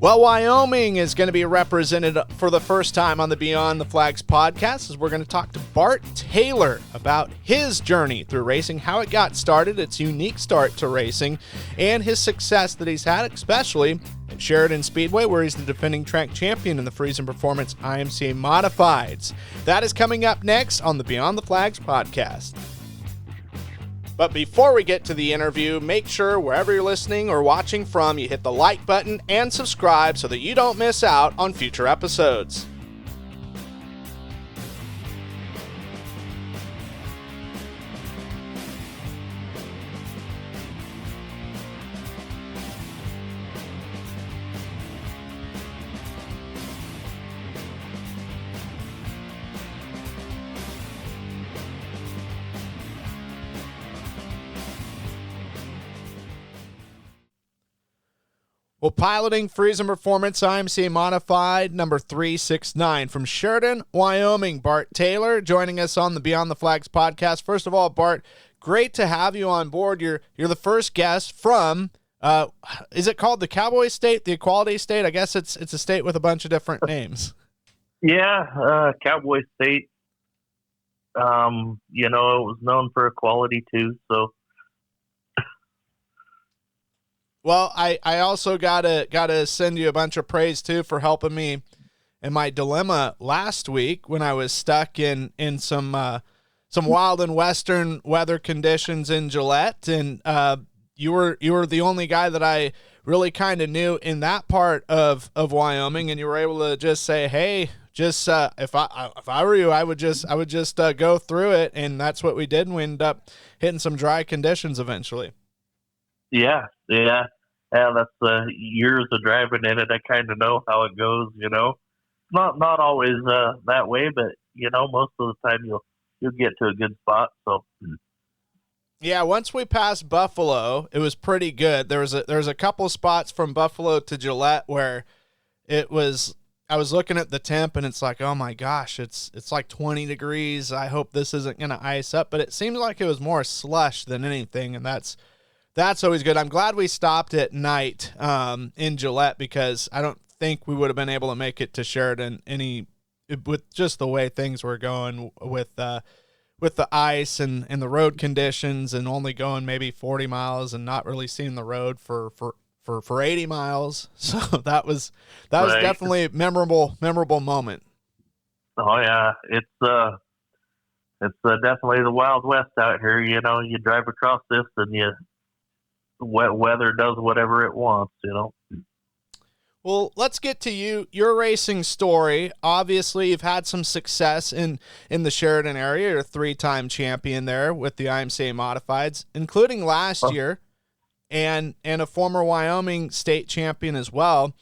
Well, Wyoming is going to be represented for the first time on the Beyond the Flags podcast, as we're going to talk to Bart Taylor about his journey through racing, how it got started, its unique start to racing, and his success that he's had, especially at Sheridan Speedway, where he's the defending track champion in the Freeze and Performance IMCA Modifieds. That is coming up next on the Beyond the Flags podcast. But before we get to the interview, make sure wherever you're listening or watching from, you hit the like button and subscribe so that you don't miss out on future episodes. Well, piloting Freeze and Performance IMCA Modified number 369 from Sheridan, Wyoming, Bart Taylor joining us on the Beyond the Flags podcast. First of all, Bart, great to have you on board. You're the first guest from, is it called the Cowboy State, the Equality State? I guess it's a state with a bunch of different names. Yeah, Cowboy State. It was known for equality too, so. Well, I also gotta send you a bunch of praise too for helping me in my dilemma last week when I was stuck in some wild and western weather conditions in Gillette, and you were the only guy that I really kind of knew in that part of Wyoming, and you were able to just say, hey, just if I were you, I would just go through it, and that's what we did, and we ended up hitting some dry conditions eventually. Yeah. That's years of driving in it. I kind of know how it goes. Not always that way, but most of the time you'll get to a good spot. So yeah, once we passed Buffalo, it was pretty good. There was a couple spots from Buffalo to Gillette where it was. I was looking at the temp and it's like, oh my gosh, it's like 20 degrees. I hope this isn't gonna ice up, but it seems like it was more slush than anything, and that's always good. I'm glad we stopped at night in Gillette, because I don't think we would have been able to make it to Sheridan with just the way things were going with the ice and the road conditions, and only going maybe 40 miles and not really seeing the road for 80 miles. So that was right. Definitely a memorable moment. Oh yeah, it's definitely the Wild West out here. You drive across this and weather does whatever it wants. Well, let's get to your racing story. Obviously, you've had some success in the Sheridan area. You're a 3-time champion there with the IMCA Modifieds, including last year, and a former Wyoming state champion as well.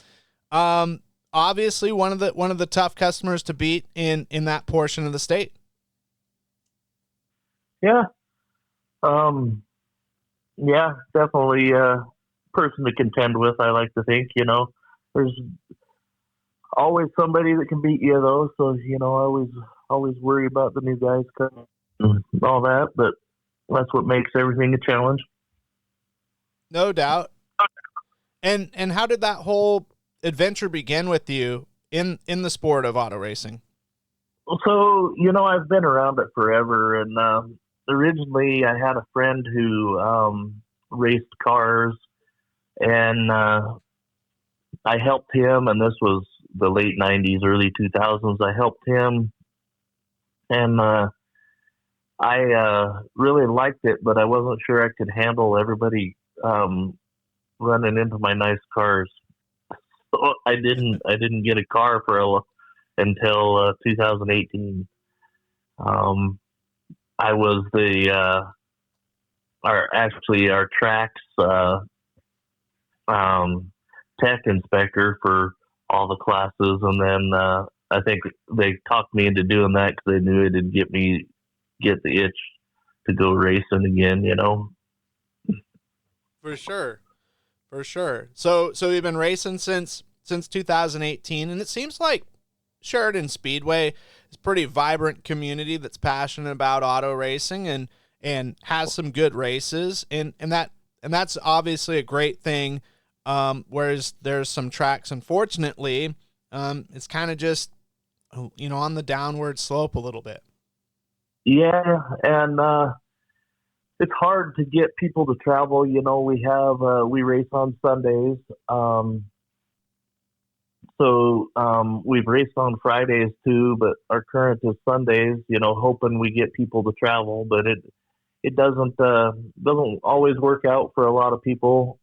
Obviously, one of the tough customers to beat in that portion of the state. Yeah. Yeah, definitely a person to contend with, I like to think. There's always somebody that can beat you, though. So, I always worry about the new guys coming and all that. But that's what makes everything a challenge. No doubt. And how did that whole adventure begin with you in the sport of auto racing? So, I've been around it forever, and originally I had a friend who raced cars, and I helped him, and this was the late 90s, early 2000s. I helped him, and I really liked it, but I wasn't sure I could handle everybody running into my nice cars. So I didn't get a car until 2018. I was our tracks tech inspector for all the classes, and then I think they talked me into doing that because they knew it'd get the itch to go racing again. For sure. So you've been racing since 2018, and it seems like Sheridan Speedway is a pretty vibrant community that's passionate about auto racing and has some good races, and that's obviously a great thing whereas there's some tracks, unfortunately, it's kind of just, on the downward slope a little bit. Yeah, and it's hard to get people to travel. We race on Sundays. We've raced on Fridays too, but our current is Sundays, hoping we get people to travel, but it doesn't always work out for a lot of people.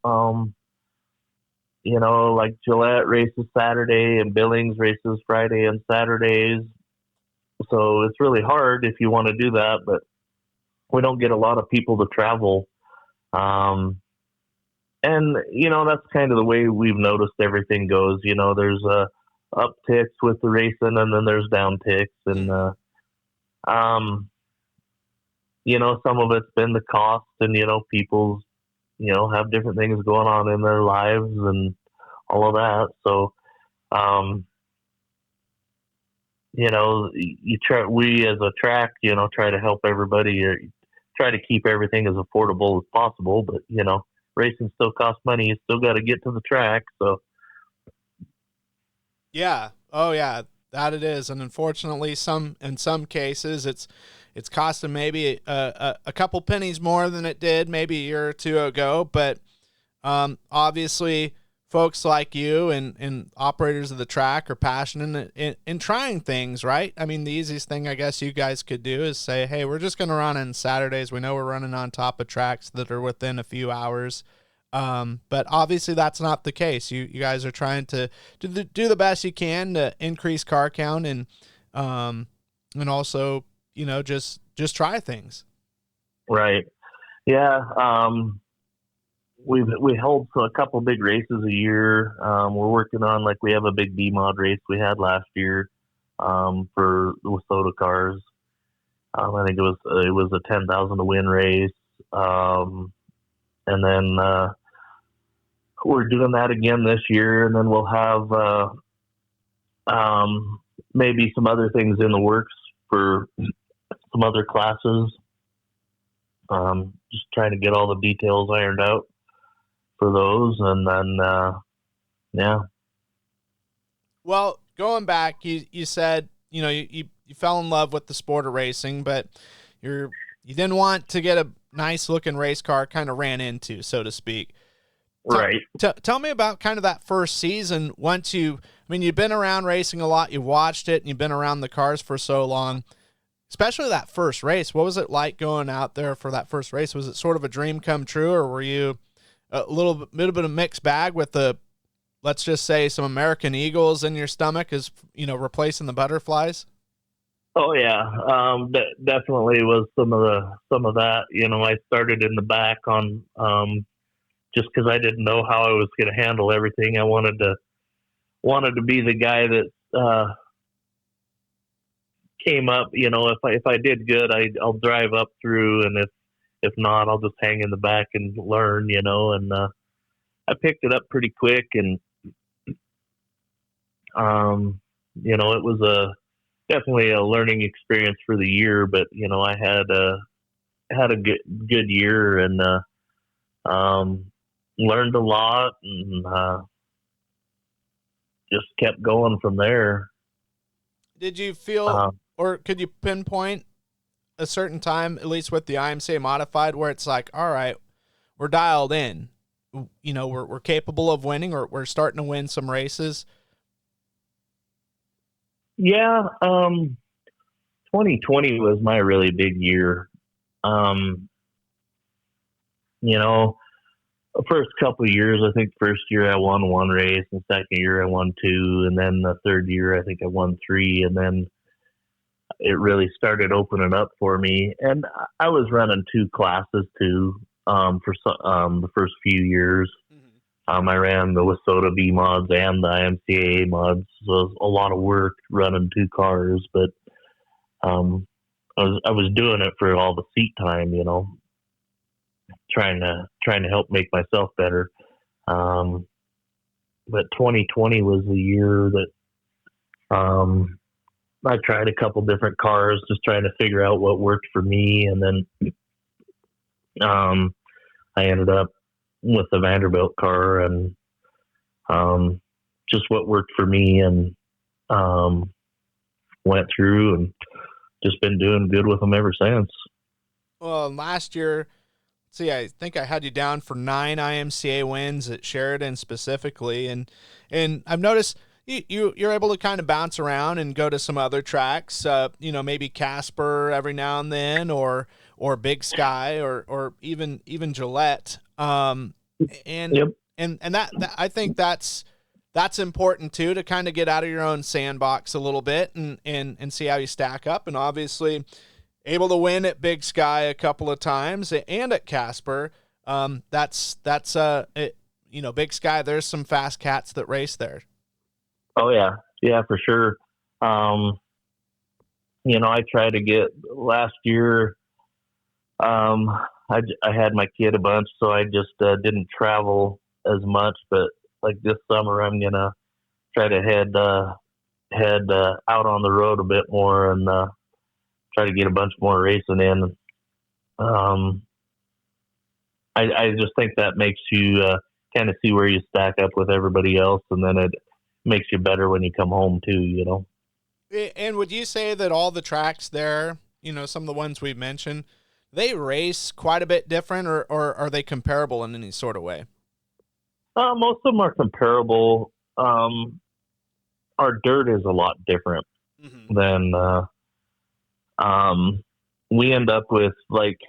Like Gillette races Saturday and Billings races Friday and Saturdays. So it's really hard if you want to do that, but we don't get a lot of people to travel. And, that's kind of the way we've noticed everything goes. There's upticks with the racing, and then there's downticks. And, some of it's been the cost, and, people, have different things going on in their lives and all of that. So, we as a track, try to help everybody, or try to keep everything as affordable as possible. But, racing still costs money. You still got to get to the track. So, yeah. Oh, yeah, that it is. And unfortunately, in some cases, it's costing maybe a couple pennies more than it did maybe a year or two ago. But obviously, folks like you and operators of the track are passionate in trying things, right? I mean, the easiest thing I guess you guys could do is say, hey, we're just going to run on Saturdays. We know we're running on top of tracks that are within a few hours. But obviously that's not the case. You guys are trying to do the best you can to increase car count and also, just try things. Right. Yeah. We hold a couple big races a year. We're working on, we have a big B mod race we had last year for the Wissota cars. I think it was a 10,000 to win race. And then we're doing that again this year, and then we'll have maybe some other things in the works for some other classes. Just trying to get all the details ironed out for those, and then yeah. Well, going back, you said you fell in love with the sport of racing, but you didn't want to get a nice looking race car, kind of ran into, so to speak. Right. Tell me about kind of that first season. You've been around racing a lot, you've watched it, and you've been around the cars for so long. Especially that first race. What was it like going out there for that first race? Was it sort of a dream come true, or were you a little bit of mixed bag with let's just say, some American Eagles in your stomach as, replacing the butterflies? Oh yeah. Definitely was some of that. I started in the back on, just cause I didn't know how I was going to handle everything. I wanted to be the guy that, came up, if I did good, I'll drive up through, and if not, I'll just hang in the back and learn, and I picked it up pretty quick, and it was definitely a learning experience for the year, but I had a good year, and learned a lot, and just kept going from there. Did you feel, or could you pinpoint a certain time, at least with the IMCA modified, where it's like, all right, we're dialed in, we're capable of winning, or we're starting to win some races? Yeah. 2020 was my really big year. The first couple of years, I think first year I won one race, and second year I won two, and then the third year I think I won three, and then it really started opening up for me. And I was running two classes too, for the first few years. Mm-hmm. I ran the Wissota B mods and the IMCA mods, so it was a lot of work running two cars, but I was doing it for all the seat time, trying to help make myself better. But 2020 was the year that I tried a couple different cars, just trying to figure out what worked for me, and then I ended up with the Vanderbilt car, and just what worked for me, and went through and just been doing good with them ever since. Well, last year, see, I think I had you down for 9 IMCA wins at Sheridan specifically, and I've noticed you're able to kind of bounce around and go to some other tracks. Maybe Casper every now and then, or Big Sky, or even Gillette. And Yep. and that I think that's important too, to kind of get out of your own sandbox a little bit and see how you stack up. And obviously, able to win at Big Sky a couple of times and at Casper. Big Sky, there's some fast cats that race there. Oh yeah. Yeah, for sure. I tried to get last year. I had my kid a bunch, so I just didn't travel as much, but like this summer, I'm going to try to head out on the road a bit more, and try to get a bunch more racing in. I just think that makes you kind of see where you stack up with everybody else, and then it makes you better when you come home too. And would you say that all the tracks there, some of the ones we've mentioned, they race quite a bit different, or are they comparable in any sort of way? Most of them are comparable. Our dirt is a lot different than we end up with, like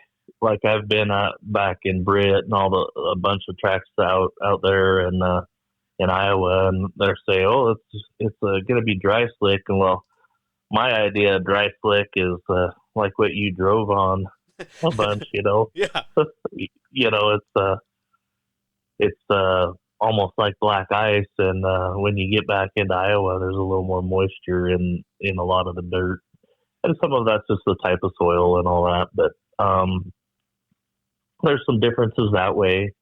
I've been back in Britt and a bunch of tracks out there in Iowa, and they're saying, oh, it's going to be dry slick. And well, my idea of dry slick is like what you drove on a bunch, Yeah. It's almost like black ice, and when you get back into Iowa, there's a little more moisture in a lot of the dirt, and some of that's just the type of soil and all that. But there's some differences that way.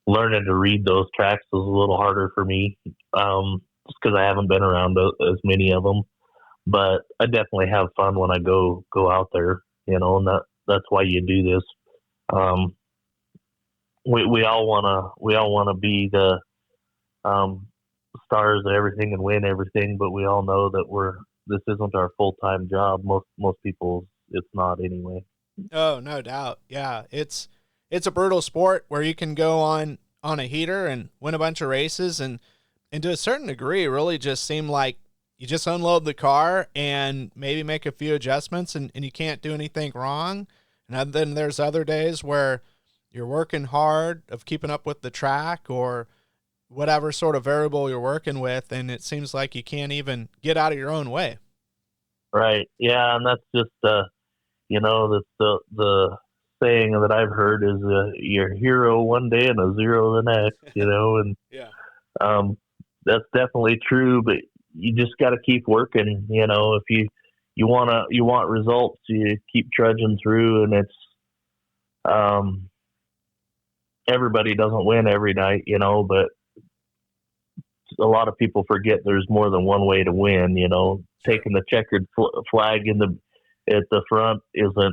Learning to read those tracks is a little harder for me, just because I haven't been around as many of them. But I definitely have fun when I go out there, and that's why you do this. We all wanna be the stars of everything and win everything, but we all know that this isn't our full-time job. Most people, it's not anyway. Oh, no doubt. Yeah, it's a brutal sport where you can go on a heater and win a bunch of races, and to a certain degree really just seem like you just unload the car and maybe make a few adjustments, and you can't do anything wrong. And then there's other days where you're working hard of keeping up with the track or whatever sort of variable you're working with, and it seems like you can't even get out of your own way. Right. Yeah, and that's just that's the saying that I've heard is you're a hero one day and a zero the next. And Yeah. That's definitely true, but you just got to keep working. If you want results, you keep trudging through, and it's everybody doesn't win every night, but a lot of people forget there's more than one way to win. Taking the checkered flag at the front is a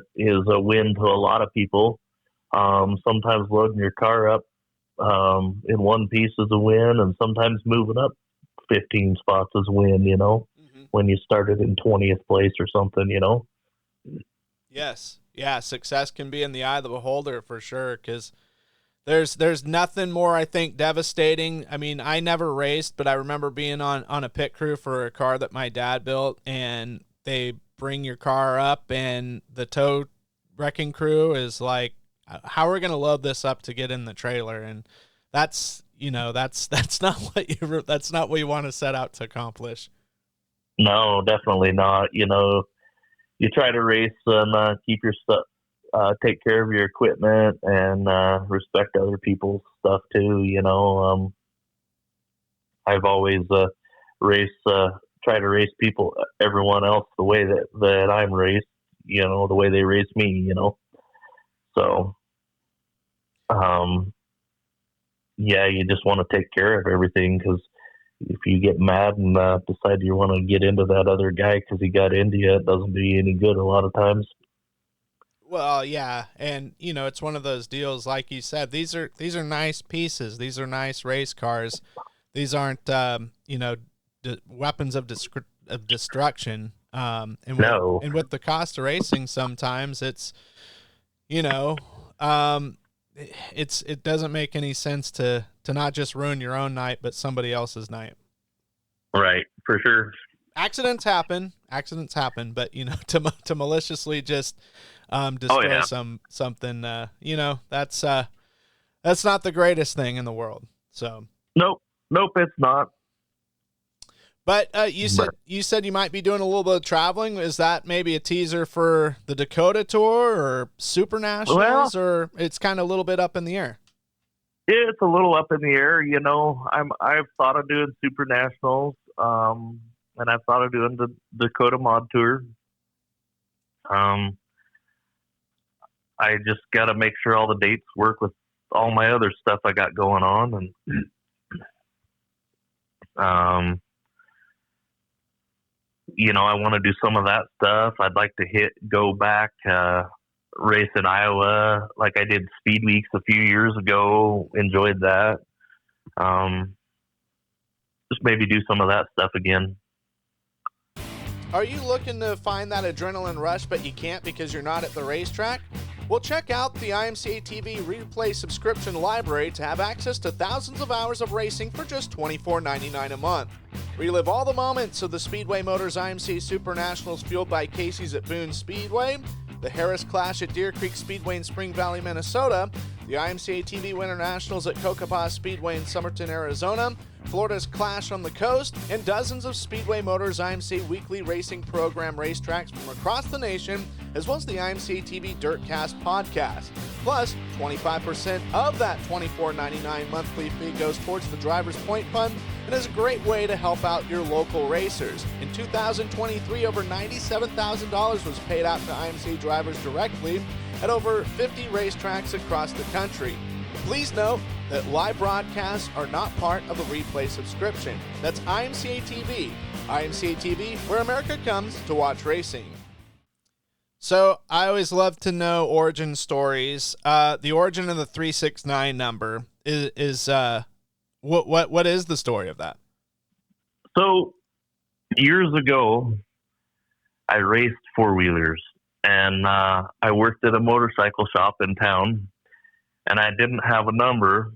win to a lot of people. Sometimes loading your car up in one piece is a win, and sometimes moving up 15 spots is a win. When you started in 20th place or something. Yes. Yeah, success can be in the eye of the beholder for sure, because there's nothing more, I think, devastating. I mean, I never raced, but I remember being on a pit crew for a car that my dad built, and they bring your car up, and the tow wrecking crew is like, how are we going to load this up to get in the trailer? And that's not what you want to set out to accomplish. No, definitely not. You try to race and keep your stuff, take care of your equipment, and respect other people's stuff too. I've always try to race everyone else the way that I'm raced, the way they race me. So, yeah, you just want to take care of everything, because if you get mad and decide you want to get into that other guy because he got into you, it doesn't do you any good a lot of times. Well, yeah, and it's one of those deals, like you said. These are nice pieces. These are nice race cars. These aren't weapons of destruction. No, And with the cost of racing, sometimes you know, um, it doesn't make any sense to not just ruin your own night, but somebody else's night. right, for sure. Accidents happen, but to maliciously just Oh destroy yeah. something, that's not the greatest thing in the world. So, Nope, nope, it's not. but you said you might be doing a little bit of traveling. Is that maybe a teaser for the Dakota tour or Super Well, Nationals, or it's kind of a little bit up in the air? it's a little up in the air. I've thought of doing Super Nationals, and I've thought of doing the Dakota Mod Tour. Um, I just got to make sure all the dates work with all my other stuff I got going on, and um, I want to do some of that stuff. I'd like to go back, race in Iowa, like I did Speed Weeks a few years ago. Enjoyed that. Um, just maybe do some of that stuff again. Are you looking to find that adrenaline rush, but you can't because you're not at the racetrack? Well, check out the IMCA TV Replay subscription library to have access to thousands of hours of racing for just $24.99 a month. Relive all the moments of the Speedway Motors IMCA Super Nationals fueled by Casey's at Boone Speedway, the Harris Clash at Deer Creek Speedway in Spring Valley, Minnesota, the IMCA TV Winter Nationals at Cocopah Speedway in Somerton, Arizona, Florida's Clash on the Coast, and dozens of Speedway Motors IMCA weekly racing program racetracks from across the nation, as well as the IMCA TV Dirtcast podcast. Plus, 25% of that $24.99 monthly fee goes towards the Drivers Point Fund and is a great way to help out your local racers. In 2023, over $97,000 was paid out to IMCA drivers directly at over 50 racetracks across the country. Please note that live broadcasts are not part of a replay subscription. That's IMCA TV. IMCA TV, where America comes to watch racing. So I always love to know origin stories. The origin of the 369 number is what is the story of that? So years ago, I raced four-wheelers, and I worked at a motorcycle shop in town, and I didn't have a number,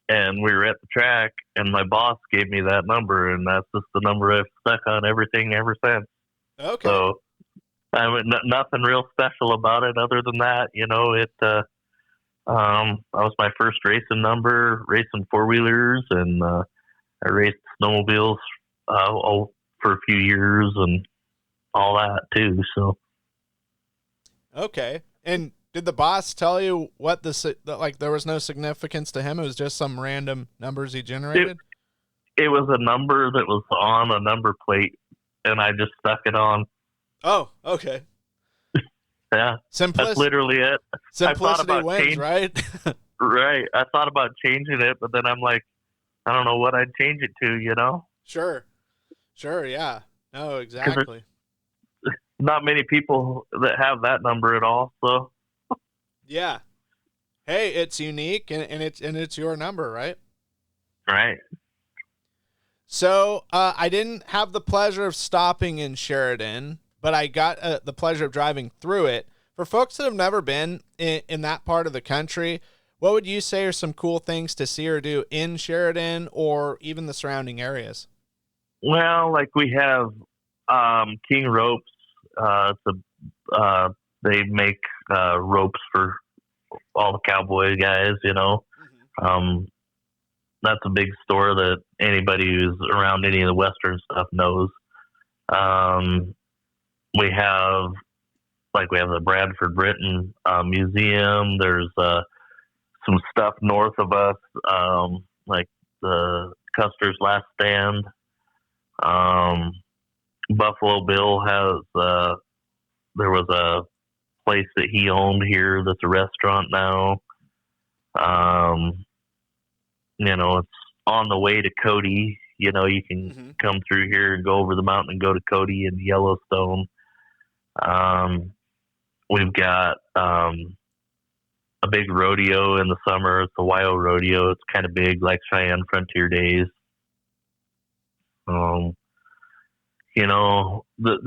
and we were at the track, and my boss gave me that number, and that's just the number I've stuck on everything ever since. Okay. So nothing real special about it other than that. That was my first racing number, racing four-wheelers, and I raced snowmobiles for a few years and all that too. So. Okay. And did the boss tell you what there was no significance to him? It was just some random numbers he generated? It was a number that was on a number plate, and I just stuck it on. Oh, okay. Yeah. That's literally it. Simplicity wins, right? Right. I thought about changing it, but then I'm like, I don't know what I'd change it to, Sure, yeah. No, exactly. Not many people that have that number at all, so. Yeah. Hey, it's unique and it's your number, right? Right. So I didn't have the pleasure of stopping in Sheridan, but I got the pleasure of driving through it. For folks that have never been in that part of the country, what would you say are some cool things to see or do in Sheridan or even the surrounding areas? Well, like we have King Ropes. They make ropes for all the cowboy guys, Mm-hmm. That's a big store that anybody who's around any of the Western stuff knows. We have the Bradford Britain Museum. There's some stuff north of us, like the Custer's Last Stand. Buffalo Bill has there was a place that he owned here that's a restaurant now. It's on the way to Cody. You can Mm-hmm. come through here and go over the mountain and go to Cody and Yellowstone. We've got a big rodeo in the summer. It's the Wyo Rodeo. It's kind of big, like Cheyenne Frontier Days. The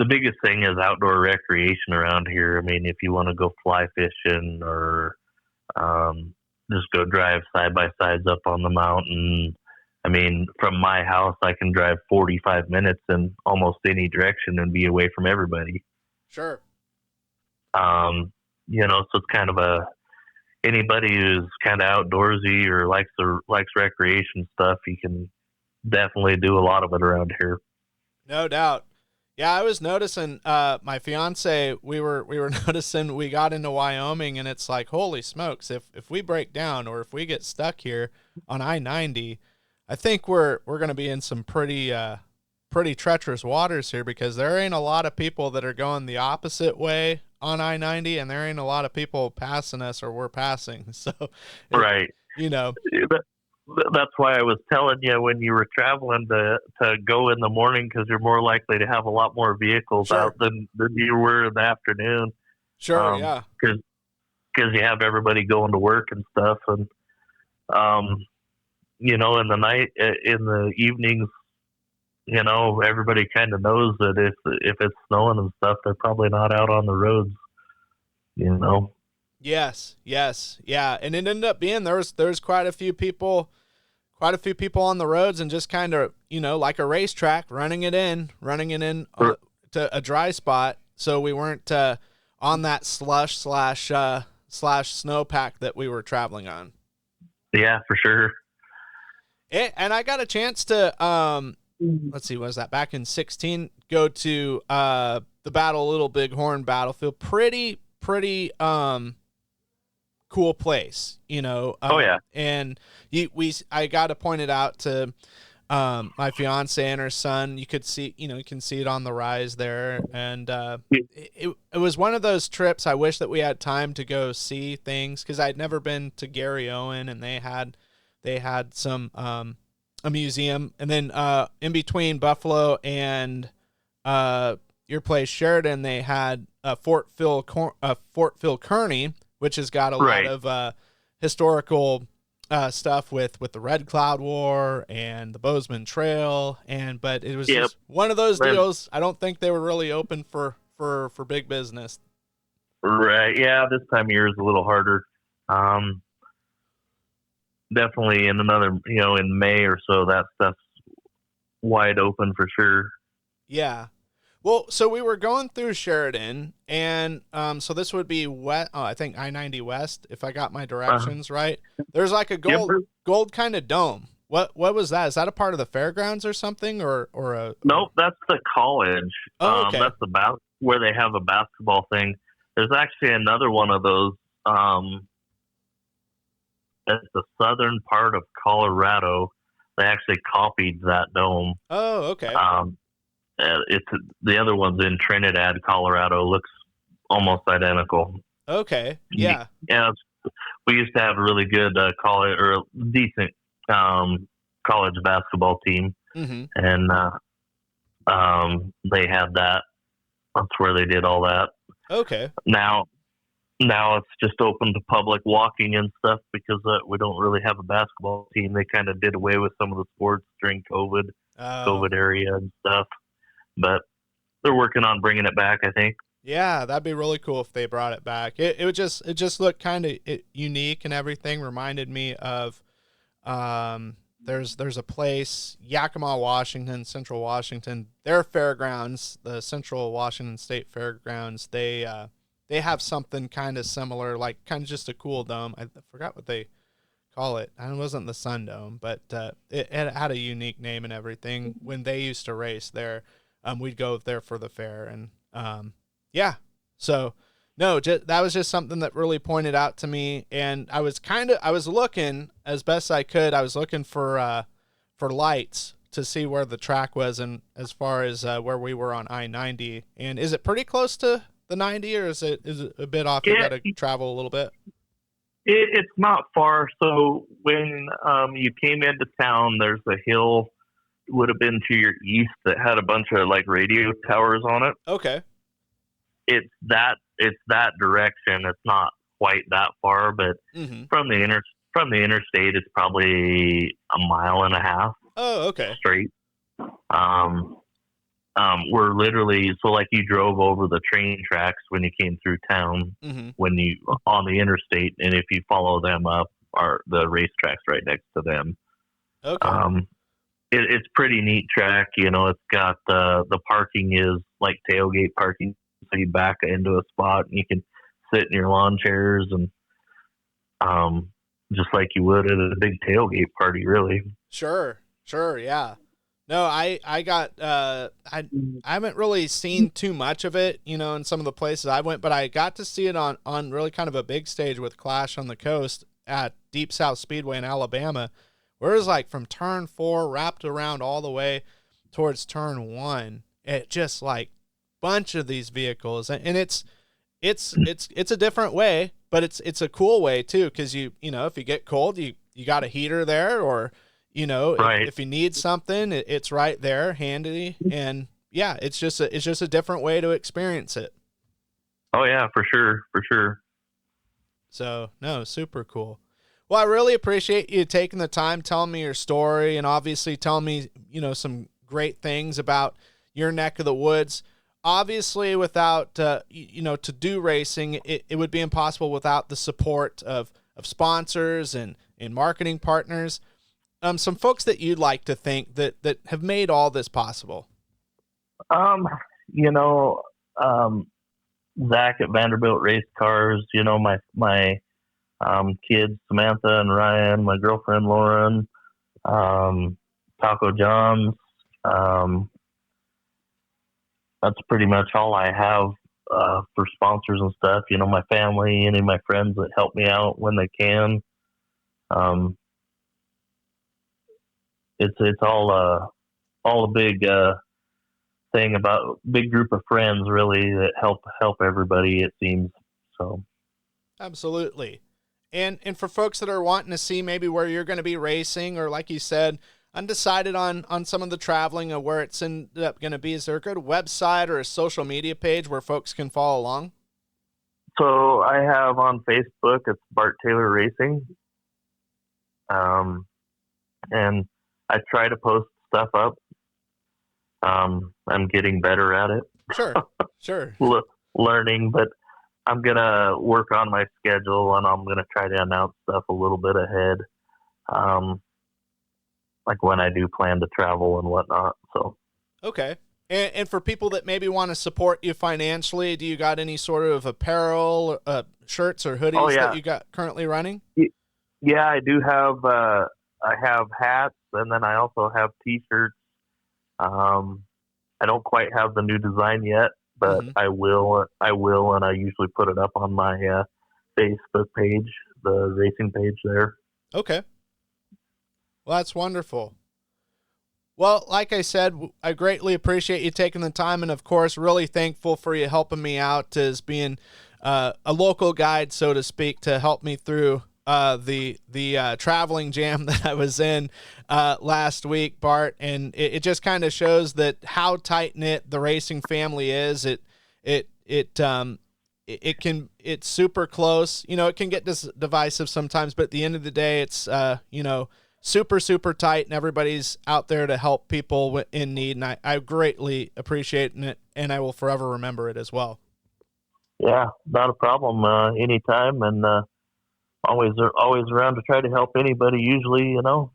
biggest thing is outdoor recreation around here. I mean, if you want to go fly fishing or just go drive side-by-sides up on the mountain. I mean, from my house, I can drive 45 minutes in almost any direction and be away from everybody. Sure. So it's kind of anybody who's kind of outdoorsy or likes recreation stuff, you can definitely do a lot of it around here. No doubt. Yeah, I was noticing, my fiance, we were noticing we got into Wyoming, and it's like, holy smokes, if we break down or if we get stuck here on I-90, I think we're going to be in some pretty treacherous waters here, because there ain't a lot of people that are going the opposite way on I-90, and there ain't a lot of people passing us or we're passing. So, right. That's why I was telling you when you were traveling to go in the morning, because you're more likely to have a lot more vehicles sure. out than you were in the afternoon. Sure, yeah. Because you have everybody going to work and stuff. And, in the night, in the evenings, everybody kind of knows that if it's snowing and stuff, they're probably not out on the roads, Yes, yeah, and it ended up being there's quite a few people on the roads, and just kind of like a racetrack, running it in to a dry spot, so we weren't on that slush slash snowpack that we were traveling on. Yeah, for sure. And I got a chance to let's see, was that back in 2016? Go to the Little Bighorn battlefield. Pretty cool place, oh yeah. And I got to point it out to my fiance and her son. You could see, you can see it on the rise there, and it was one of those trips. I wish that we had time to go see things, because I'd never been to Gary Owen, and they had some a museum, and then in between Buffalo and your place Sheridan, they had Fort Phil Kearny, which has got a lot of historical stuff with the Red Cloud War and the Bozeman Trail, but it was just one of those deals. I don't think they were really open for big business. Right. Yeah, this time of year is a little harder. Definitely in another, in May or so, that stuff's wide open for sure. Yeah. Well, so we were going through Sheridan, and so this would be I think I-90 West, if I got my directions right. There's like a gold kind of dome. What was that? Is that a part of the fairgrounds or something, or a? Nope, that's the college. Oh, okay. That's about where they have a basketball thing. There's actually another one of those. At the southern part of Colorado, they actually copied that dome. Oh, okay. It's the other one's in Trinidad, Colorado. Looks almost identical. Okay. Yeah. Yeah. We used to have a really good college, or decent college basketball team, and they had that. That's where they did all that. Okay. Now it's just open to public walking and stuff, because we don't really have a basketball team. They kind of did away with some of the sports during COVID area and stuff. But they're working on bringing it back, I think. Yeah, that'd be really cool if they brought it back. It just looked kind of unique and everything. Reminded me of there's a place, Yakima, Washington, Central Washington. Their fairgrounds, the Central Washington State Fairgrounds, they have something kind of similar, like kind of just a cool dome. I forgot what they call it. It wasn't the Sun Dome, but it had a unique name and everything. When they used to race there, we'd go there for the fair, and yeah. So no, that was just something that really pointed out to me, and I was looking as best I could. I was looking for lights to see where the track was, and as far as where we were on I-90. And is it pretty close to the 90, or is it a bit off? You got to travel a little bit. It's not far. So when you came into town, there's a hill, would have been to your east, that had a bunch of like radio towers on it. Okay. It's that it's that direction. It's not quite that far, but Mm-hmm. from the interstate, it's probably a mile and a half Oh, okay. straight. Um, we're literally, so like you drove over the train tracks when you came through town, Mm-hmm. when you on the interstate, and if you follow them up, are the racetracks right next to them. Okay. It's pretty neat track. You know, it's got the parking is like tailgate parking, so you back into a spot and you can sit in your lawn chairs and just like you would at a big tailgate party, really. Sure. Yeah. No, I got I haven't really seen too much of it, you know, in some of the places I went, but I got to see it on really kind of a big stage with Clash on the Coast at Deep South Speedway in Alabama, where it was like from turn 4 wrapped around all the way towards turn 1. It just like bunch of these vehicles, and it's a different way, but it's a cool way too, because you know, if you get cold, you got a heater there, or you know, Right. if you need something, it's right there, handy, and yeah, it's just a different way to experience it. Oh yeah, for sure. So no, super cool. Well, I really appreciate you taking the time, telling me your story, and obviously telling me, you know, some great things about your neck of the woods. Obviously, without you know, to do racing, it would be impossible without the support of sponsors and marketing partners. Some folks that you'd like to thank that have made all this possible. You know, Zach at Vanderbilt Race Cars. You know, my kids Samantha and Ryan, my girlfriend Lauren, Taco John's. That's pretty much all I have for sponsors and stuff. You know, my family, any of my friends that help me out when they can. It's all a big thing about big group of friends really that help everybody, it seems. So Absolutely. And for folks that are wanting to see maybe where you're going to be racing, or like you said, undecided on some of the traveling or where it's ended up going to be, is there a good website or a social media page where folks can follow along? So I have on Facebook, it's Bart Taylor Racing. And I try to post stuff up. I'm getting better at it. Sure. Learning, but I'm going to work on my schedule, and I'm going to try to announce stuff a little bit ahead. Like when I do plan to travel and whatnot. So, okay. And for people that maybe want to support you financially, do you got any sort of apparel, shirts or hoodies that you got currently running? Yeah, I do have, I have hats, and then I also have t-shirts. I don't quite have the new design yet, but I will, and I usually put it up on my Facebook page, the racing page there. Okay. Well, that's wonderful. Well, like I said, I greatly appreciate you taking the time, and of course, really thankful for you helping me out as being a local guide, so to speak, to help me through the traveling jam that I was in last week, Bart. And it just kind of shows that how tight knit the racing family is. It's super close. You know, it can get divisive sometimes, but at the end of the day, it's you know, super, super tight, and everybody's out there to help people in need. And I greatly appreciate it, and I will forever remember it as well. Yeah, not a problem. Anytime, and always around to try to help anybody, usually, you know.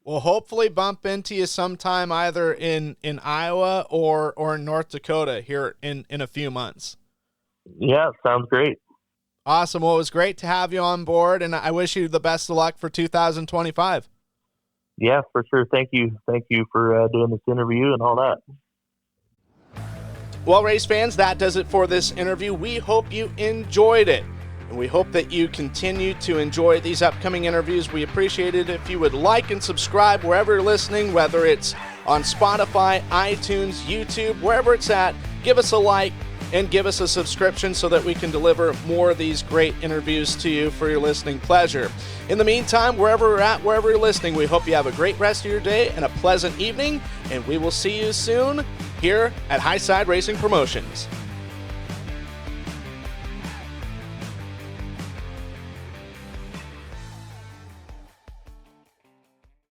We'll hopefully bump into you sometime either in Iowa or in North Dakota here in a few months. Yeah, sounds great. Awesome. Well, it was great to have you on board, and I wish you the best of luck for 2025. Yeah, for sure. Thank you. Thank you for doing this interview and all that. Well, race fans, that does it for this interview. We hope you enjoyed it, and we hope that you continue to enjoy these upcoming interviews. We appreciate it if you would like and subscribe wherever you're listening, whether it's on Spotify, iTunes, YouTube, wherever it's at. Give us a like and give us a subscription so that we can deliver more of these great interviews to you for your listening pleasure. In the meantime, wherever we're at, wherever you're listening, we hope you have a great rest of your day and a pleasant evening, and we will see you soon here at Highside Racing Promotions.